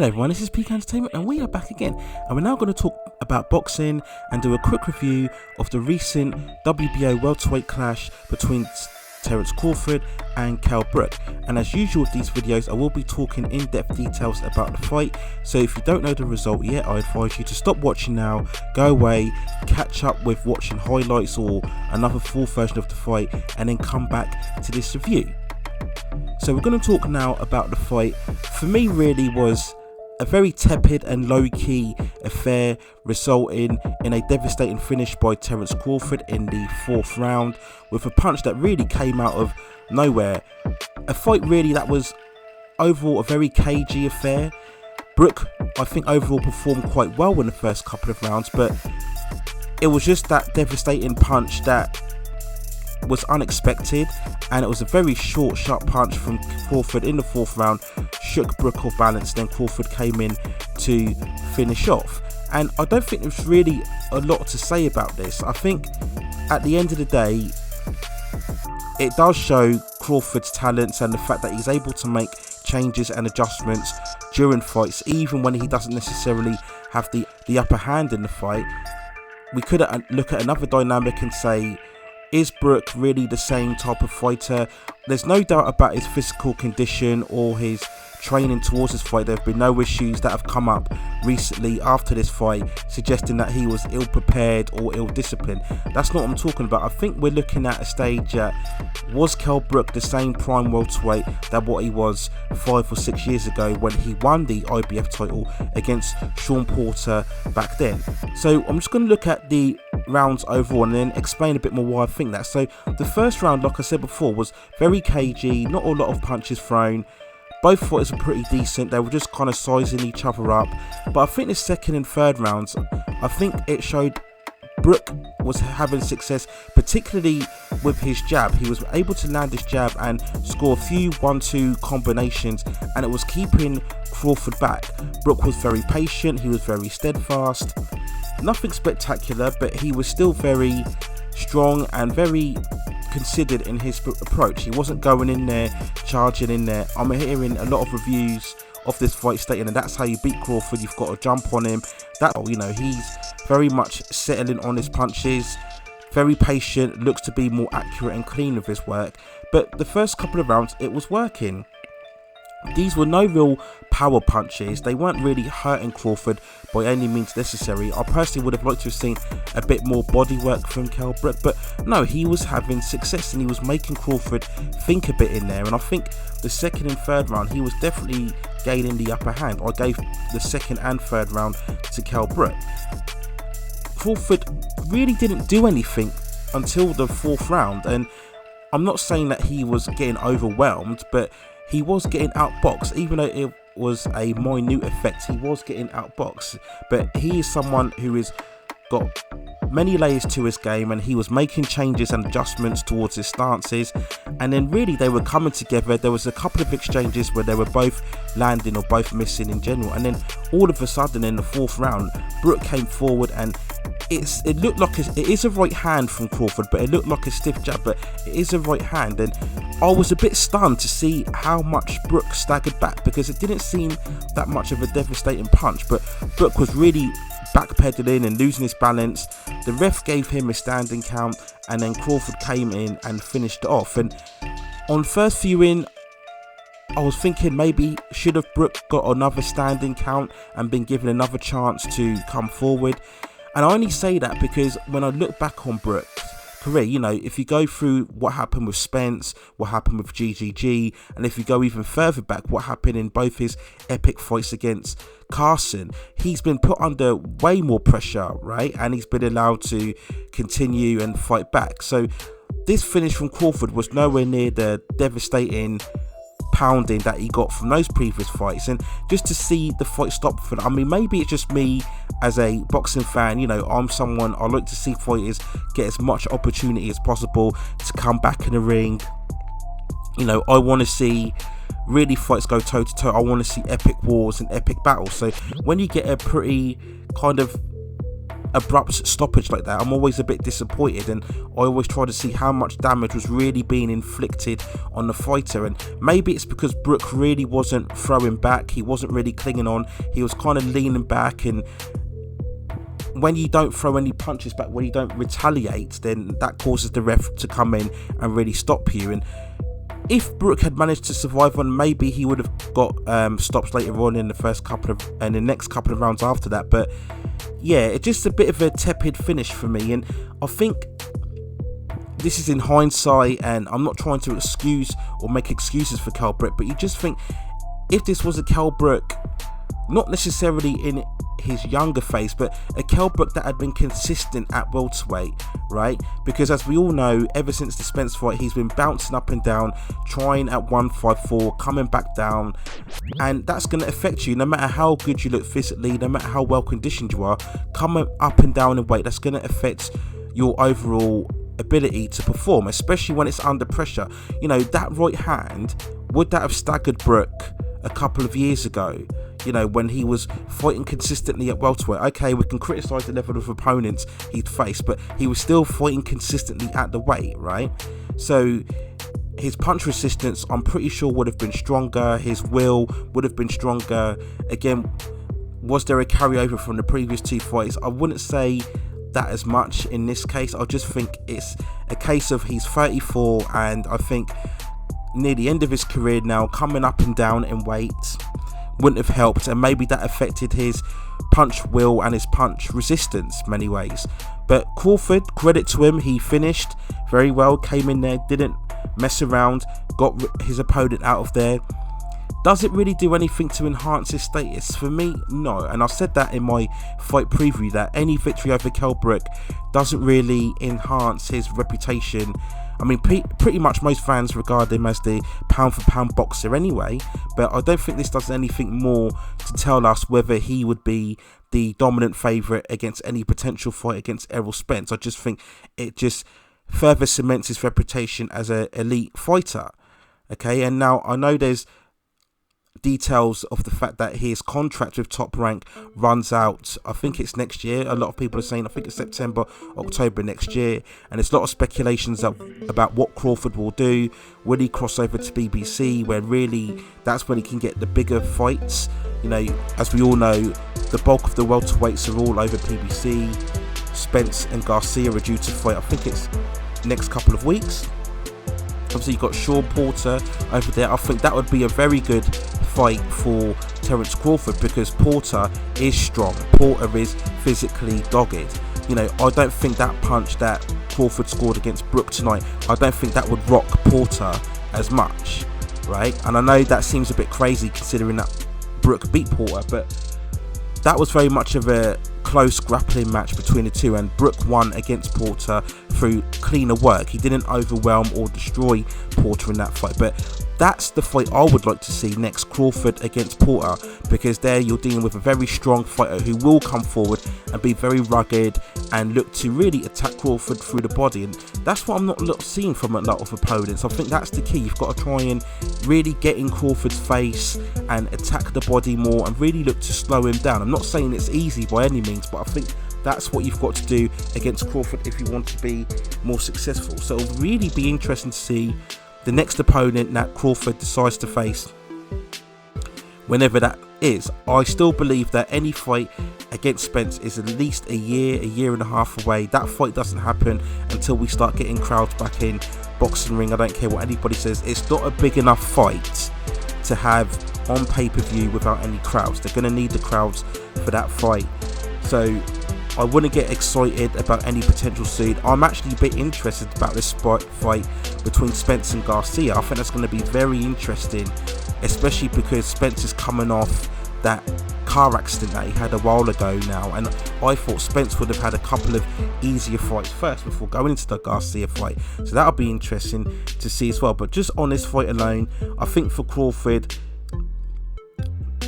Hello everyone, this is Peak Entertainment and we are back again, and we're now going to talk about boxing and do a quick review of the recent WBO welterweight clash between Terence Crawford and Kell Brook. And as usual with these videos, I will be talking in-depth details about the fight, so if you don't know the result yet, I advise you to stop watching now, go away, catch up with watching highlights or another full version of the fight, and then come back to this review. So we're going to talk now about the fight. For me, really was a very tepid and low-key affair, resulting in a devastating finish by Terence Crawford in the 4th round with a punch that really came out of nowhere. A fight really that was overall a very cagey affair. Brook, I think, overall performed quite well in the first couple of rounds, but it was just that devastating punch that was unexpected, and it was a very short, sharp punch from Crawford in the 4th round, shook Brook off balance, then Crawford came in to finish off. And I don't think there's really a lot to say about this. I think at the end of the day, it does show Crawford's talents and the fact that he's able to make changes and adjustments during fights, even when he doesn't necessarily have the upper hand in the fight. We could look at another dynamic and say, is Brook really the same type of fighter? There's no doubt about his physical condition or his training towards this fight. There have been no issues that have come up recently after this fight suggesting that he was ill prepared or ill disciplined. That's not what I'm talking about. I think we're looking at a stage was Kell Brook the same prime welterweight that what he was 5 or 6 years ago when he won the IBF title against Sean Porter back then? So I'm just going to look at the rounds overall and then explain a bit more why I think that. So the first round, like I said before, was very cagey, not a lot of punches thrown. Both fighters were pretty decent, they were just kind of sizing each other up. But I think the second and third rounds, I think it showed Brook was having success, particularly with his jab. He was able to land his jab and score a few 1-2 combinations, and it was keeping Crawford back. Brook was very patient, he was very steadfast. Nothing spectacular, but he was still very strong and very considered in his approach. He wasn't going in there, charging in there. I'm hearing a lot of reviews of this fight stating that that's how you beat Crawford, you've got to jump on him. He's very much settling on his punches, very patient, looks to be more accurate and clean with his work. But the first couple of rounds, it was working. These were no real power punches, they weren't really hurting Crawford by any means necessary. I personally would have liked to have seen a bit more body work from Kell Brook, but no, he was having success and he was making Crawford think a bit in there. And I think the second and third round, he was definitely gaining the upper hand. I gave the second and third round to Kell Brook. Crawford really didn't do anything until the 4th round, and I'm not saying that he was getting overwhelmed, but he was getting outboxed. Even though it was a minute effect, he was getting outboxed. But he is someone who has got many layers to his game, and he was making changes and adjustments towards his stances, and then really they were coming together. There was a couple of exchanges where they were both landing or both missing in general, and then all of a sudden in the 4th round, Brook came forward and it looked like it is a right hand from Crawford, but it looked like a stiff jab, but it is a right hand. And I was a bit stunned to see how much Brook staggered back, because it didn't seem that much of a devastating punch, but Brook was really backpedaling and losing his balance. The ref gave him a standing count, and then Crawford came in and finished it off. And on first viewing, I was thinking maybe should have Brook got another standing count and been given another chance to come forward. And I only say that because when I look back on Brook's career, if you go through what happened with Spence, what happened with GGG, and if you go even further back, what happened in both his epic fights against Carson, he's been put under way more pressure, right? And he's been allowed to continue and fight back. So this finish from Crawford was nowhere near the devastating pounding that he got from those previous fights. And just to see the fight stop for, I mean, maybe it's just me as a boxing fan, I'm someone, I like to see fighters get as much opportunity as possible to come back in the ring. I want to see really fights go toe to toe. I want to see epic wars and epic battles. So when you get a pretty kind of abrupt stoppage like that, I'm always a bit disappointed, and I always try to see how much damage was really being inflicted on the fighter. And maybe it's because Brook really wasn't throwing back, he wasn't really clinging on, he was kind of leaning back, and when you don't throw any punches back, when you don't retaliate, then that causes the ref to come in and really stop you. And if Brook had managed to survive on, maybe he would have got stops later on in the first couple of and the next couple of rounds after that. But yeah, it's just a bit of a tepid finish for me, and I think this is in hindsight, and I'm not trying to excuse or make excuses for Kell Brook, but you just think if this was a Kell Brook, not necessarily in his younger phase, but a Kell Brook that had been consistent at welterweight, right? Because as we all know, ever since the Spence fight, he's been bouncing up and down, trying at 154, coming back down, and that's going to affect you no matter how good you look physically, no matter how well conditioned you are. Coming up and down in weight, that's going to affect your overall ability to perform, especially when it's under pressure. You know, that right hand, would that have staggered Brook a couple of years ago, you know, when he was fighting consistently at welterweight? Okay, we can criticise the level of opponents he'd faced, but he was still fighting consistently at the weight, right? So his punch resistance, I'm pretty sure, would have been stronger, his will would have been stronger. Again, was there a carryover from the previous two fights? I wouldn't say that as much in this case. I just think it's a case of he's 34, and I think near the end of his career now, coming up and down in weight wouldn't have helped, and maybe that affected his punch will and his punch resistance many ways. But Crawford, credit to him, he finished very well, came in there, didn't mess around, got his opponent out of there. Does it really do anything to enhance his status? For me, no. And I said that in my fight preview, that any victory over Kell Brook doesn't really enhance his reputation. I mean, pretty much most fans regard him as the pound for pound boxer anyway, but I don't think this does anything more to tell us whether he would be the dominant favourite against any potential fight against Errol Spence. I just think it just further cements his reputation as an elite fighter. Okay, and now I know there's details of the fact that his contract with Top Rank runs out, I think it's next year. A lot of people are saying I think it's September, October next year, and there's a lot of speculations about what Crawford will do. Will he cross over to BBC, where really that's when he can get the bigger fights? You know, as we all know, the bulk of the welterweights are all over BBC. Spence and Garcia are due to fight, I think it's next couple of weeks. Obviously you've got Sean Porter over there. I think that would be a very good fight for Terence Crawford, because Porter is strong, Porter is physically dogged. You know, I don't think that punch that Crawford scored against Brook tonight, I don't think that would rock Porter as much, right? And I know that seems a bit crazy considering that Brook beat Porter, but that was very much of a close grappling match between the two, and Brook won against Porter through cleaner work. He didn't overwhelm or destroy Porter in that fight, but that's the fight I would like to see next, Crawford against Porter, because there you're dealing with a very strong fighter who will come forward and be very rugged and look to really attack Crawford through the body, and that's what I'm not seeing from a lot of opponents. I think that's the key. You've got to try and really get in Crawford's face and attack the body more and really look to slow him down. I'm not saying it's easy by any means, but I think that's what you've got to do against Crawford if you want to be more successful. So it'll really be interesting to see the next opponent that Crawford decides to face, whenever that is. I still believe that any fight against Spence is at least a year and a half away. That fight doesn't happen until we start getting crowds back in boxing ring. I don't care what anybody says, it's not a big enough fight to have on pay-per-view without any crowds. They're going to need the crowds for that fight. So I wouldn't get excited about any potential seed. I'm actually a bit interested about this fight between Spence and Garcia. I think that's going to be very interesting, especially because Spence is coming off that car accident that he had a while ago now, and I thought Spence would have had a couple of easier fights first before going into the Garcia fight, so that'll be interesting to see as well. But just on this fight alone, I think for Crawford,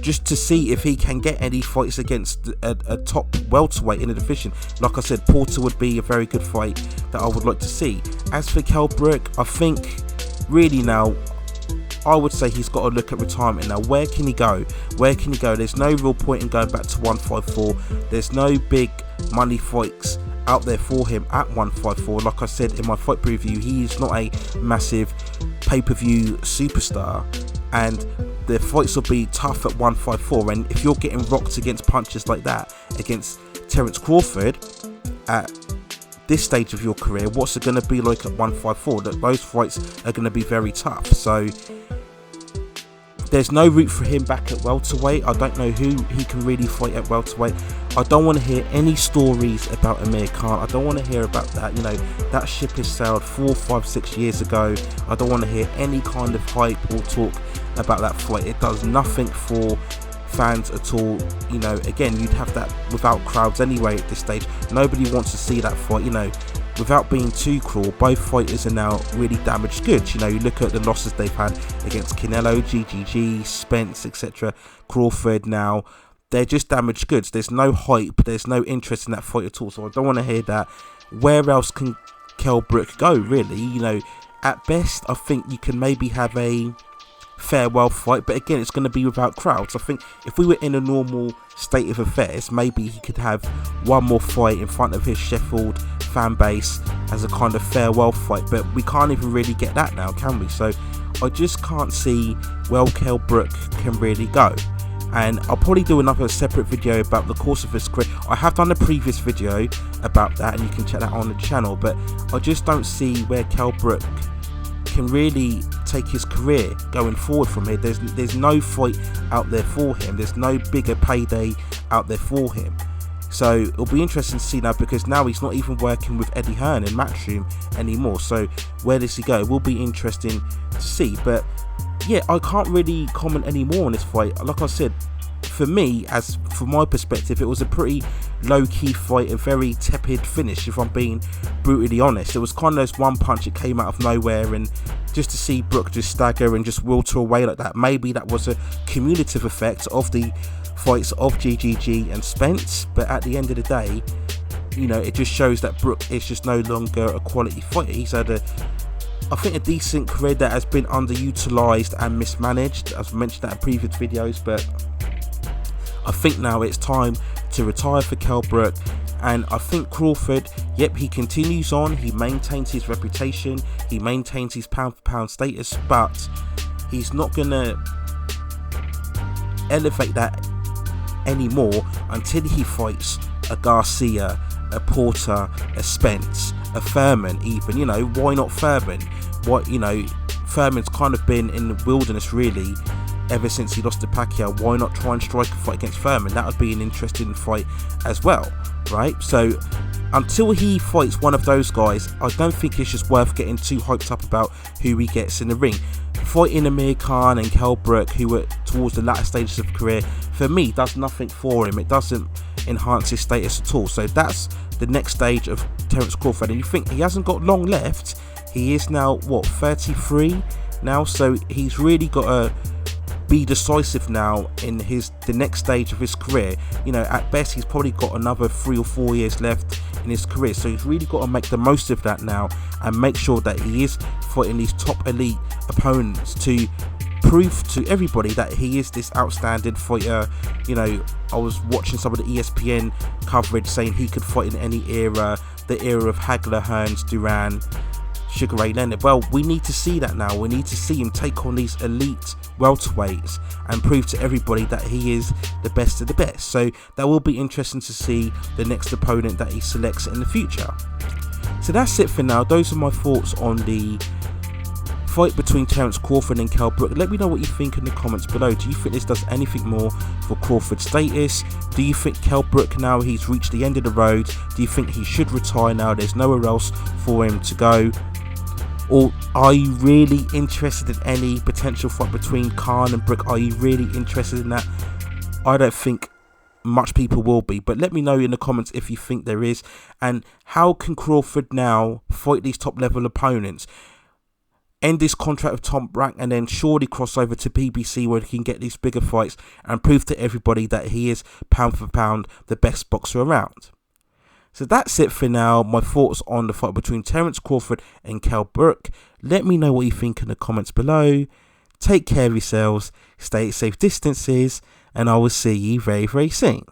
just to see if he can get any fights against a top welterweight in the division. Like I said, Porter would be a very good fight that I would like to see. As for Kell Brook, I think really now I would say he's got to look at retirement now. Where can he go? Where can he go? There's no real point in going back to 154. There's no big money fights out there for him at 154. Like I said in my fight preview, he is not a massive pay-per-view superstar, and the fights will be tough at 154. And if you're getting rocked against punches like that against Terence Crawford at this stage of your career, what's it going to be like at 154? That those fights are going to be very tough. So there's no route for him back at welterweight. I don't know who he can really fight at welterweight. I don't want to hear any stories about Amir Khan. I don't want to hear about that. You know, that ship has sailed 4, 5, 6 years ago. I don't want to hear any kind of hype or talk about that fight. It does nothing for fans at all. You know, again, you'd have that without crowds anyway at this stage. Nobody wants to see that fight. You know, without being too cruel, both fighters are now really damaged goods. You know, you look at the losses they've had against Canelo, GGG, Spence, etc., Crawford. Now they're just damaged goods. There's no hype, there's no interest in that fight at all. So I don't want to hear that. Where else can Kell Brook go, really? You know, at best I think you can maybe have a farewell fight, but again, it's going to be without crowds. I think if we were in a normal state of affairs, maybe he could have one more fight in front of his Sheffield fan base as a kind of farewell fight, but we can't even really get that now, can we? So I just can't see where Kell Brook can really go. And I'll probably do another separate video about the course of his career. I have done a previous video about that, and you can check that on the channel, but I just don't see where Kell Brook can really take his career going forward from here. There's no fight out there for him. There's no bigger payday out there for him. So it'll be interesting to see now, because now he's not even working with Eddie Hearn in Matchroom anymore. So where does he go? It will be interesting to see. But yeah, I can't really comment any more on this fight. Like I said, for me, as from my perspective, it was a pretty low-key fight, a very tepid finish, if I'm being brutally honest. It was kind of this one punch that came out of nowhere, and just to see Brook just stagger and just welter away like that, maybe that was a cumulative effect of the fights of GGG and Spence. But at the end of the day, you know, it just shows that Brook is just no longer a quality fighter. He's had I think a decent career that has been underutilized and mismanaged. I've mentioned that in previous videos, but I think now it's time to retire for Kell Brook. And I think Crawford, yep, he continues on, he maintains his reputation, he maintains his pound for pound status, but he's not gonna elevate that anymore until he fights a Garcia, a Porter, a Spence, a Furman even. You know, why not Furman? What, you know, Furman's kind of been in the wilderness really ever since he lost to Pacquiao. Why not try and strike a fight against Furman? That would be an interesting fight as well, right? So until he fights one of those guys, I don't think it's just worth getting too hyped up about who he gets in the ring. Fighting Amir Khan and Kell Brook, who were towards the latter stages of career, for me does nothing for him. It doesn't enhance his status at all. So that's the next stage of Terence Crawford, and you think he hasn't got long left. He is now what, 33 now, so he's really got to be decisive now in the next stage of his career. You know, at best he's probably got another 3 or 4 years left in his career, so he's really got to make the most of that now and make sure that he is fighting these top elite opponents to prove to everybody that he is this outstanding fighter. You know, I was watching some of the ESPN coverage saying he could fight in any era, the era of Hagler, Hearns, Duran, Sugar Ray Leonard. Well, we need to see that now. We need to see him take on these elite welterweights and prove to everybody that he is the best of the best. So that will be interesting to see the next opponent that he selects in the future. So that's it for now. Those are my thoughts on the fight between Terence Crawford and Kell Brook. Let me know what you think in the comments below. Do you think this does anything more for Crawford's status? Do you think Kell Brook, now he's reached the end of the road, do you think he should retire now? There's nowhere else for him to go. Or are you really interested in any potential fight between Khan and Brook? Are you really interested in that? I don't think much people will be, but let me know in the comments if you think there is. And how can Crawford now fight these top level opponents, end this contract with Tom Brack, and then surely cross over to PBC where he can get these bigger fights and prove to everybody that he is pound for pound the best boxer around? So that's it for now. My thoughts on the fight between Terence Crawford and Kell Brook. Let me know what you think in the comments below. Take care of yourselves, stay at safe distances, and I will see you very, very soon.